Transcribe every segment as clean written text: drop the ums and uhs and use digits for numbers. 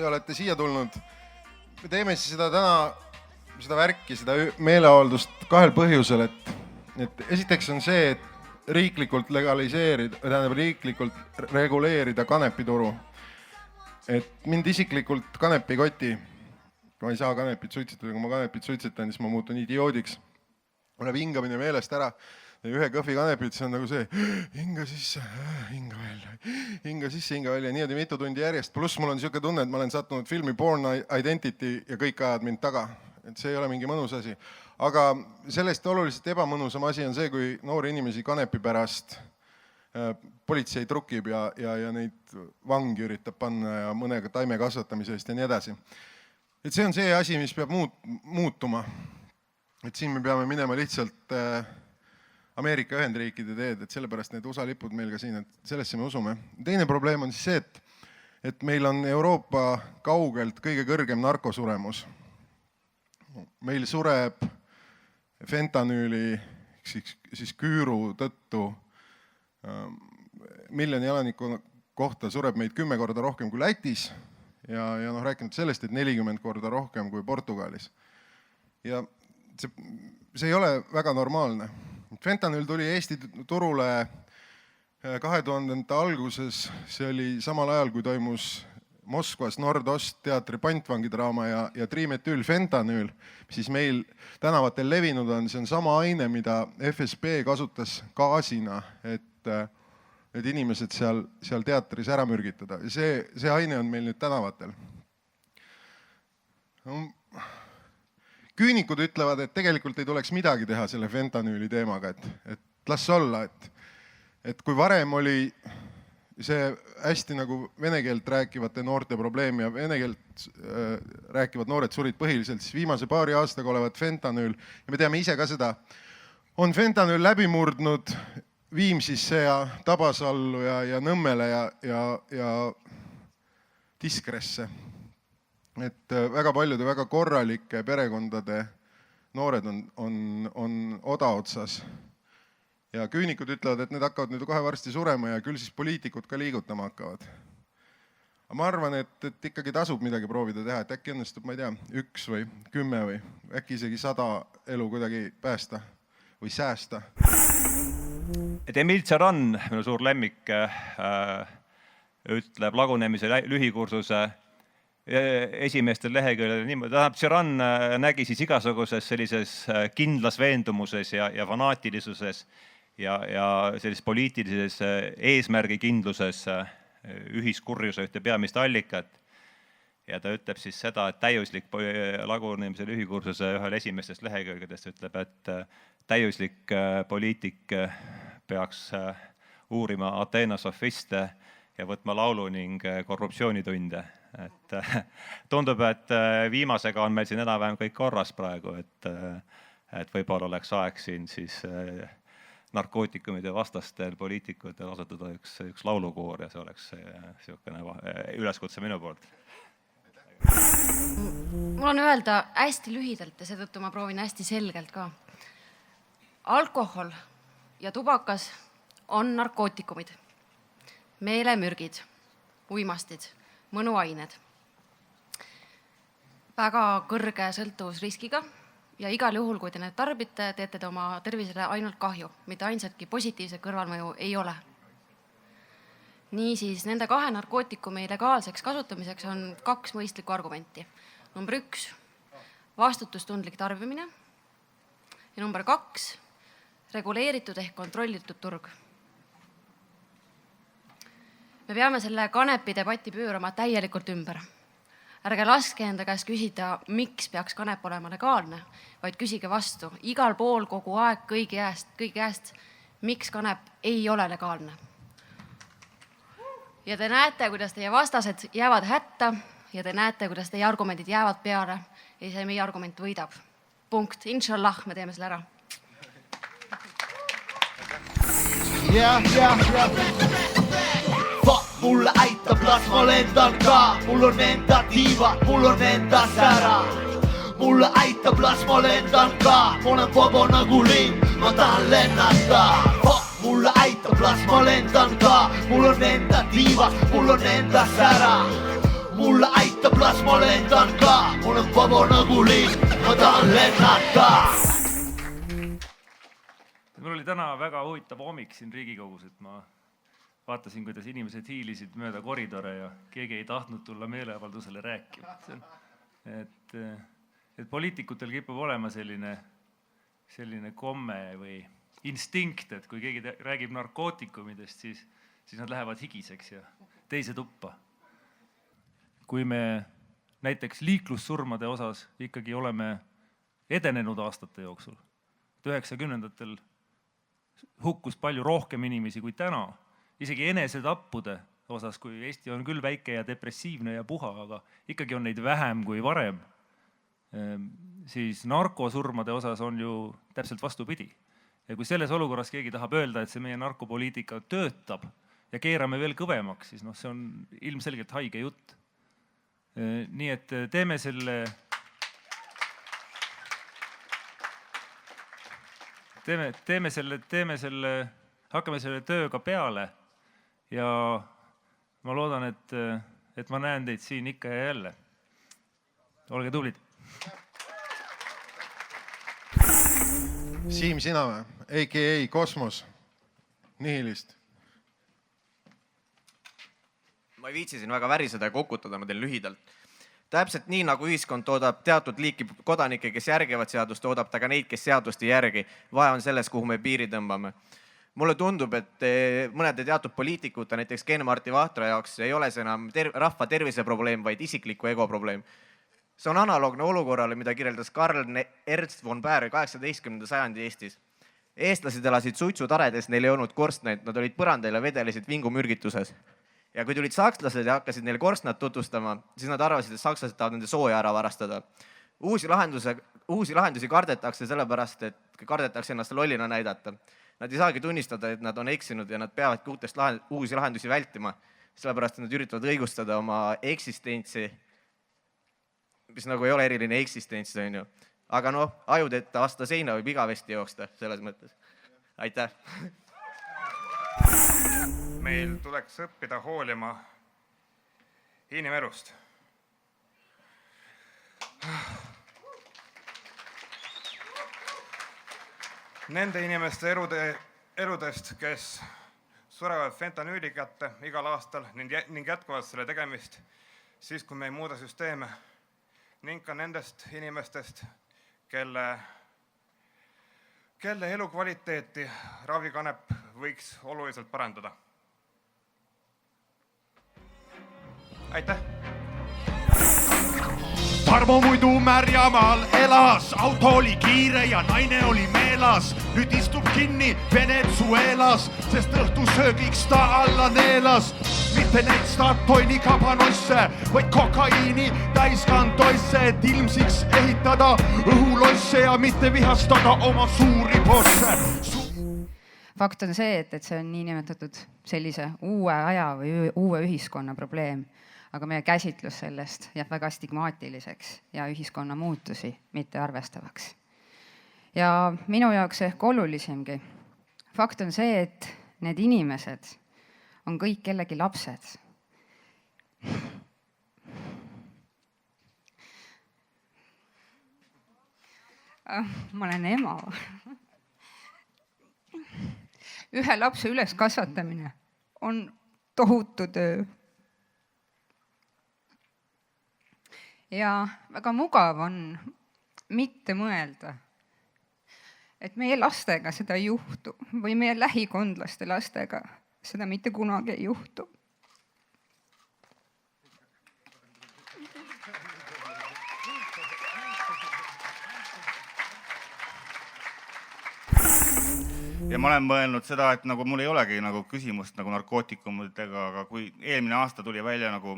te olete siia tulnud. Me teeme siis seda täna, seda värki, seda meeleavaldust kahel põhjusel, et esiteks on see, et riiklikult legaliseerida, tähendab riiklikult reguleerida kanepituru. Et mind isiklikult kanep ei koti. Ma ei saa kanepit suitsetada, kui ma kanepit suitsetan, siis ma muutun idioodiks. Mul läheb hingamine meelest ära. Ühe kõhvi kanepit, see on nagu see hinga sisse, hinga välja, hinga sisse, hinga välja. Niimoodi mitu tundi järjest. Pluss mul on niisugune tunne, et ma olen sattunud filmi Born Identity ja kõik ajad mind taga. Et see ei ole mingi mõnus asi. Aga sellest oluliselt ebamõnusam asi on see, kui noori inimesi kanepi pärast politsei trukib ja neid vangi üritab panna ja mõnega taime kasvatamise eest ja nii edasi. Et see on see asi, mis peab muutuma. Et siin me peame minema lihtsalt Ameerika Ühendriikide teed, et sellepärast need USA lipud meil ka siin, et sellesse me usume. Teine probleem on siis see, et meil on Euroopa kaugelt kõige kõrgem narkosuremus. Meil sureb fentanüüli siis küüru tõttu miljoni elaniku kohta sureb meid 10 korda rohkem kui Lätis ja rääkinud sellest, et 40 korda rohkem kui Portugalis. Ja see ei ole väga normaalne. Fentanüül tuli Eesti turule 2000. alguses, see oli samal ajal, kui toimus Moskvas Nordost teatri pantvangidraama ja trimetüülfentanüül, siis meil tänavatel levinud on, see on sama aine, mida FSB kasutas gaasina, et inimesed seal teatris ära mürgitada. See aine on meil nüüd tänavatel. Küünikud ütlevad, et tegelikult ei tuleks midagi teha selle fentanüüli teemaga, et las olla, et kui varem oli see hästi nagu vene keelt rääkivate noorte probleem ja vene keelt rääkivad noored surid põhiliselt, siis viimase paari aastaga olevat fentanüül, ja me teame ise ka seda, on fentanüül läbi murdnud Viimsisse ja Tabasallu ja Nõmmele ja Tiskresse. Et väga paljude väga korralike perekondade noored on odaotsas. Ja küünikud ütlevad, et need hakkavad nüüd kohe varsti surema ja küll siis poliitikud ka liigutama hakkavad. Aga ma arvan, et ikkagi tasub midagi proovida teha, et äkki õnnestub, ma ei tea, 1 või 10 või äkki isegi 100 elu kuidagi päästa või säästa. Et Emil Tšaran, minu suur lemmik, ütleb lagunemise lühikursuse esimestel leheküljel niimoodi. Tšaran nägi siis igasuguses sellises kindlas veendumuses ja fanaatilisuses ja sellises poliitilises eesmärgikindluses ühiskurjuse ühte peamist allikat. Ja ta ütleb siis seda, et täiuslik lagunemise lühikursuse ühel esimestest lehekülgedest ütleb, et täiuslik poliitik peaks uurima Ateena sofiste ja võtma laulu ning korruptsioonitunde. Et tundub, et viimasega on meil siin enam-vähem kõik korras praegu, et võib-olla oleks aeg siin siis narkootikumide vastastel poliitikutel asetada üks laulukoor ja see oleks üleskutse minu poolt. Mul on öelda hästi lühidalt ja seetõttu ma proovin hästi selgelt ka. Alkohol ja tubakas on narkootikumid, meelemürgid, uimastid, mõnuained. Väga kõrge sõltuvusriskiga ja igal juhul, kui te need tarbite, teete te oma tervisele ainult kahju, mitte ainsatki positiivse kõrvalmõju ei ole. Niisiis, nende 2 narkootikumi legaalseks kasutamiseks on 2 mõistlikku argumenti. Number 1, vastutustundlik tarbimine ja number 2, reguleeritud ehk kontrollitud turg. Me peame selle kanepi debati pöörama täielikult ümber. Ärge laske enda käest küsida, miks peaks kanep olema legaalne, vaid küsige vastu igal pool kogu aeg kõigi käest, miks kanep ei ole legaalne. Ja te näete, kuidas teie vastased jäävad hätta ja te näete, kuidas teie argumendid jäävad peale ja see meie argument võidab. Punkt. Inshallah, me teeme selle ära. Mulle aitab, las ma lendan ka, mul on enda tiivad, mul on enda sära. Mulle aitab, las ma lendan ka, ma olen vaba nagu lind, ma tahan lennata. Mulle aitab, las ma lendan ka, mul on enda tiivad, mul on enda sära. mulle aitab, las ma lendan ka, mul on vaba nagu lind, ma tahan lennata. Mul oli täna väga huvitav hommik siin Riigikogus, et ma vaatasin, kuidas inimesed hiilisid mööda koridore ja keegi ei tahtnud tulla meeleavaldusele rääkima. Et poliitikutel kipub olema selline komme või instinkt, et kui keegi räägib narkootikumidest, siis nad lähevad higiseks ja teise tuppa. Kui me näiteks liiklussurmade osas ikkagi oleme edenenud aastate jooksul, 90-ndatel hukkus palju rohkem inimesi kui täna, isegi enesetappude osas, kui Eesti on küll väike ja depressiivne ja puha, aga ikkagi on neid vähem kui varem, siis narkosurmade osas on ju täpselt vastupidi. Ja kui selles olukorras keegi tahab öelda, et see meie narkopoliitika töötab ja keerame veel kõvemaks, siis see on ilmselgelt haige jutt. Nii et teeme selle, hakkame selle tööga peale ja ma loodan, et ma näen teid siin ikka ja jälle. Olge tublid. Siim, sina või? A.K.A. Kosmos. Nihilist. Ma ei viitsi siin väga väriseda ja kokutada, ma teen lühidalt. Täpselt nii, nagu ühiskond toodab teatud liiki kodanikke, kes järgivad seadust, toodab ta ka neid, kes seadust ei järgi. Vahe on selles, kuhu me piiri tõmbame. Mulle tundub, et mõnede teatud poliitikute, näiteks Ken-Marti Vahtra jaoks ei ole see enam rahva tervise probleem, vaid isikliku ego probleem. See on analoogne olukorrale, mida kirjeldas Karl Ernst von Baer 18. sajandi Eestis. Eestlased elasid suitsutaredes, neil ei olnud korstnaid, nad olid põrandail ja vedelesid vingumürgituses. Ja kui tulid sakslased ja hakkasid neile korstnad tutvustama, siis nad arvasid, et sakslased tahavad nende sooja ära varastada. Uusi lahendusi kardetakse sellepärast, et kardetakse ennast lollina näidata. Nad ei saagi tunnistada, et nad on eksinud ja nad peavad uusi lahendusi vältima, sellepärast, et nad üritavad õigustada oma eksistentsi, mis nagu ei ole eriline eksistents. Aga ajud, et aasta seina võib igavesti jooksta selles mõttes. Aitäh! Meil tuleks õppida hoolima inimelust. Nende inimeste eludest, kes surevad fentanüüli kätte igal aastal ning jätkuvad selle tegemist, siis kui me ei muuda süsteeme, ning ka nendest inimestest, kelle elukvaliteeti ravikanep võiks oluliselt parandada. Aitäh! Tarmo muidu Märjamaal elas, auto oli kiire ja naine oli meelas. Nüüd istub kinni Venezuelas, sest õhtusöögiks ta alla neelas. Mitte neid Statoili kabanoisse, vaid kokaiini täiskantoisse, et ilmsiks ehitada õhulosse ja mitte vihastada oma suuri bosse. Fakt on see, et see on niinimetatud sellise uue aja või uue ühiskonna probleem. Aga meie käsitlus sellest jääb väga stigmaatiliseks ja ühiskonna muutusi mitte arvestavaks. Ja minu jaoks ehk olulisemgi. Fakt on see, et need inimesed on kõik kellegi lapsed. Ma olen ema. Ühe lapse üles kasvatamine on tohutu töö. Ja väga mugav on mitte mõelda, et meie lastega seda ei juhtu või meie lähikondlaste lastega seda mitte kunagi ei juhtu. Ja ma olen mõelnud seda, et nagu mul ei olegi nagu küsimust nagu narkootikumidega, aga kui eelmine aasta tuli välja nagu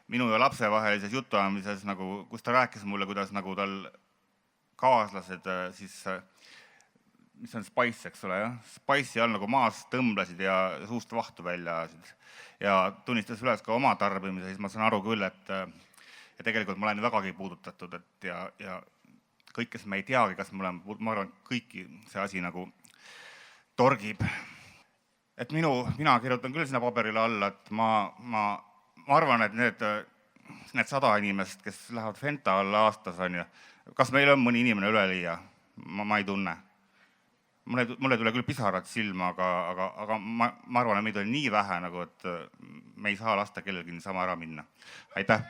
minu ja lapse vahelises jutuajamises, nagu, kus ta rääkis mulle, kuidas nagu tal kaaslased, siis, mis on Spice, eks ole, Spice'i all nagu maas tõmblesid ja suust vahtu välja ja tunnistas üles ka oma tarbimise, siis ma saan aru küll, et ja tegelikult ma olen vägagi puudutatud, et ja kõik, kes me ei teagi, kas me oleme, ma arvan, kõiki see asi nagu torgib. Et mina kirjutan küll sinna paberile alla, et ma arvan, et need need 100 inimest, kes lähevad Fenta alla aastas, on ju. Kas meil on mõni inimene üleliia? Ma ei tunne. Mulle ei tule küll pisarad silma, aga ma arvan, et meid on nii vähe, nagu, et me ei saa lasta kellelgi niisama ära minna. Aitäh!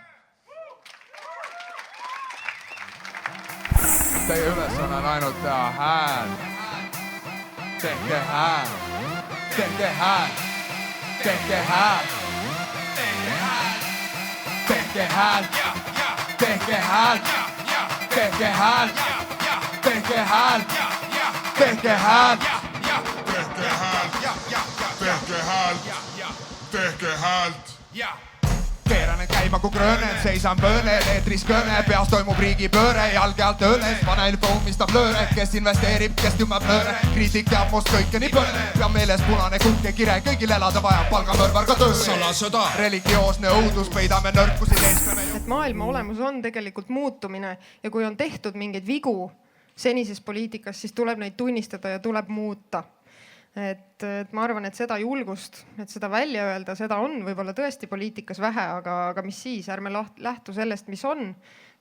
Teie ülesanne on ainult teha hääl. Tehke hääl. Tehke hääl. Tehke hääl. Tehke hääl. Tehke hääl. Tehke hääl. Tehke hääl. Tehke hääl. Tehke häält. Tehke häält. Keeran end käima kui grönen, seisan pöönel, eetris kõne, peas toimub riigipööre, jalge alt õõnes, panen põumistab lööre, kes investeerib, kes tümmab lööre, kriitik teab must kõike nii põne, pea meeles punane kulke kire, kõigil elada vaja, palgamõrvar ka tööle. Salasõda. Religioosne õudus, peidame nõrkusi teistleme. Et maailma olemus on tegelikult muutumine ja kui on tehtud mingeid vigu senises poliitikas, siis tuleb neid tunnistada ja tuleb muuta. Et ma arvan, et seda julgust, et seda välja öelda, seda on võib-olla tõesti poliitikas vähe, aga mis siis, ärme lähtu sellest, mis on,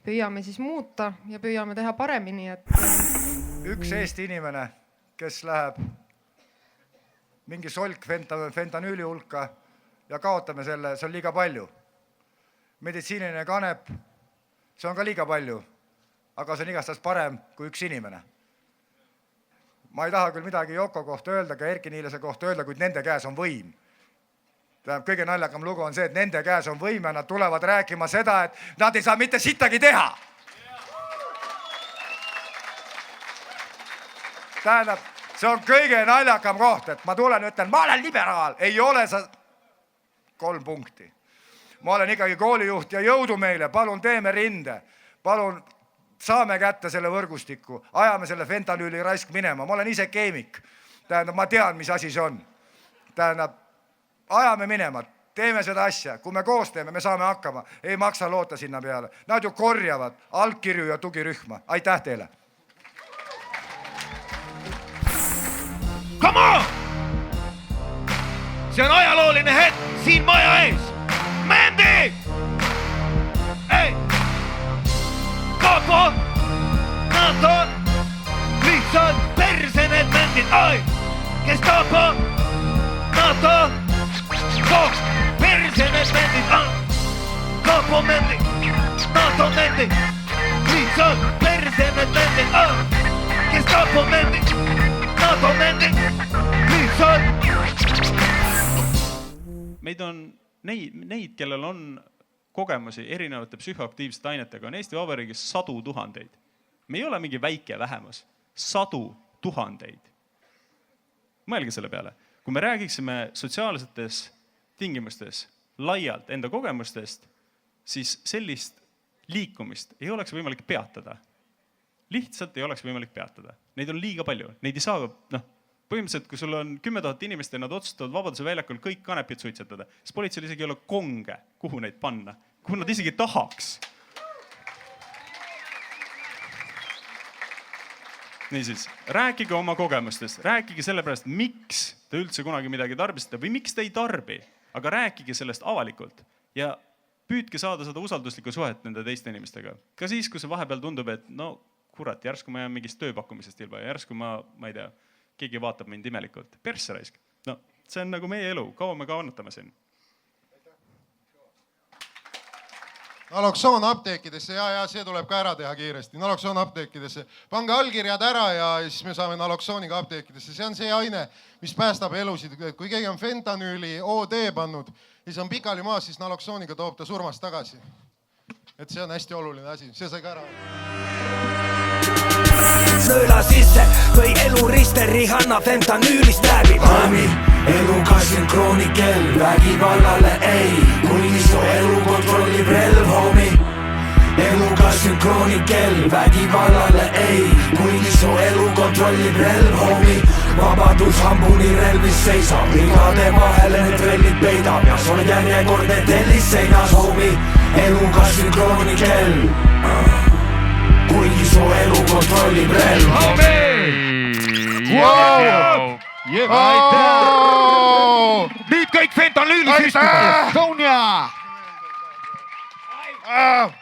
püüame siis muuta ja püüame teha paremini. Üks Eesti inimene, kes läheb mingi solk fentanüüli hulka ja kaotame selle, see on liiga palju. Meditsiiniline kanep, see on ka liiga palju, aga see on igatahes parem kui üks inimene. Ma ei taha küll midagi Joko kohta öelda, ka Erki Niilase kohta öelda, kuid nende käes on võim. Kõige naljakam lugu on see, et nende käes on võim ja nad tulevad rääkima seda, et nad ei saa mitte sittagi teha. Tähendab, see on kõige naljakam koht, et ma tulen ja ütlen, ma olen liberaal. Ei ole sa 3 punkti. Ma olen ikkagi koolijuht ja jõudu meile. Palun teeme rinde. Palun saame kätte selle võrgustiku, ajame selle fentanüüli raisk minema. Ma olen ise keemik. Tähendab, ma tean, mis asi see on. Tähendab, ajame minema, teeme seda asja. Kui me koos teeme, me saame hakkama. Ei maksa loota sinna peale. Nad ju korjavad allkirju ja tugirühma. Aitäh teile! Come on! See on ajalooline hetk siin maja ees. Mendi! Ei! Kapo! NATO! Lihtsalt perse need mendid! Ai! Gestapo! NATO! Koks! Perse need mendid! Kapo mendid! NATO mendid! Lihtsalt perse need mendid! Gestapo mendid! NATO mendid! Lihtsalt! Meid on neid, kellel on kogemusi erinevate psühhoaktiivsete ainetega, on Eesti Vabariigis 100 000. Me ei ole mingi väike vähemus. 100 000. Mõelge selle peale. Kui me räägiksime sotsiaalsetes tingimustes laialt enda kogemustest, siis sellist liikumist ei oleks võimalik peatada. Lihtsalt ei oleks võimalik peatada. Neid on liiga palju. Neid ei saa, põhimõtteliselt, kui sul on 10 000 inimest ja nad otsustavad Vabaduse väljakul kõik kanepid suitsetada, siis politseil isegi ei ole konge, kuhu neid panna, kuhu nad isegi tahaks. Niisiis, rääkige oma kogemustest, rääkige sellepärast, miks te üldse kunagi midagi tarbisite või miks te ei tarbi, aga rääkige sellest avalikult ja püüdke saada seda usalduslikku suhet nende teiste inimestega. Ka siis, kui see vahepeal tundub, et kurat, järsku ma jään mingist tööpakkumisest ilma ja järsku ma ei tea, keegi vaatab mind imelikult. Persse raisk. See on nagu meie elu. Kaua me kannatame siin? Naloksoon apteekidesse, ja see tuleb ka ära teha kiiresti. Naloksoon apteekidesse. Pange allkirjad ära ja siis me saame naloksooniga apteekidesse. See on see aine, mis päästab elusid. Kui keegi on fentanüüli OD pannud, siis on pikali maas, siis naloksooniga toob ta surmast tagasi. Et see on hästi oluline asi. See sai ka ära. Sõela sisse või elu riste Rihanna fentanüülist läbi. Mami, eluga sünkroonikel, vägivallale ei, kuigi su elu kontrollib relv, homi. Eluga sünkroonikel, vägivallale ei, kuigi su elu kontrollib relv, homi. Vabadus hambuni relvis seisab, vigade vahele need relvid peidab ja sa oled järjekordne tellis seinas, homi. Eluga sünkroonikel, kuigi su elu kontrollib relv. Nüüd kõik fentanüüli süstivad. Sonja! Ah!